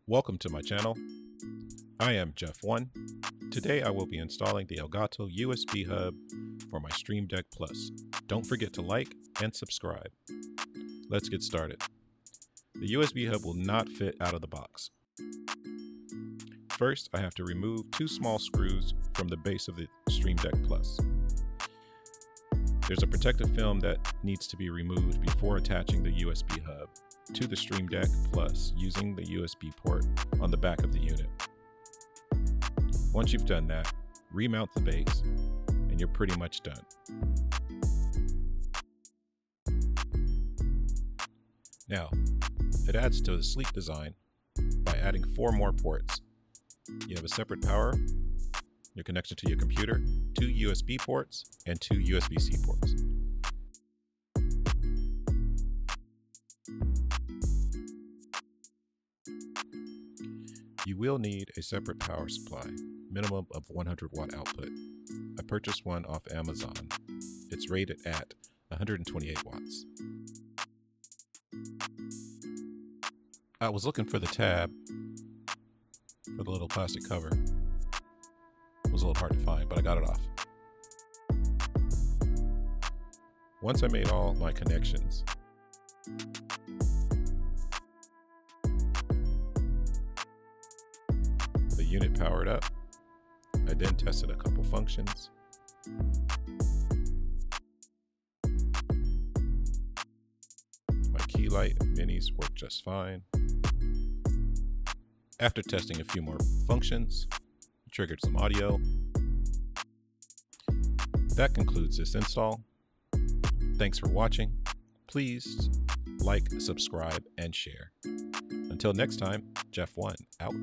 Welcome to my channel. I am Jeff1. Today I will be installing the Elgato USB hub for my Stream Deck Plus. Don't forget to like and subscribe. Let's get started. The USB hub will not fit out of the box. First, I have to remove two small screws from the base of the Stream Deck Plus. There's a protective film that needs to be removed before attaching the USB hub to the Stream Deck Plus using the USB port on the back of the unit. Once you've done that, remount the base and you're pretty much done. Now, it adds to the sleek design by adding 4 more ports. You have a separate power, your connection to your computer, 2 USB ports, and 2 USB-C ports. You will need a separate power supply, minimum of 100 watt output. I purchased one off Amazon. It's rated at 128 watts. I was looking for the tab for the little plastic cover. It was a little hard to find, but I got it off. Once I made all my connections, the unit powered up. I then tested a couple functions. My key light minis work just fine. After testing a few more functions, triggered some audio. That concludes this install. Thanks for watching. Please like, subscribe, and share. Until next time, Jeff1 out.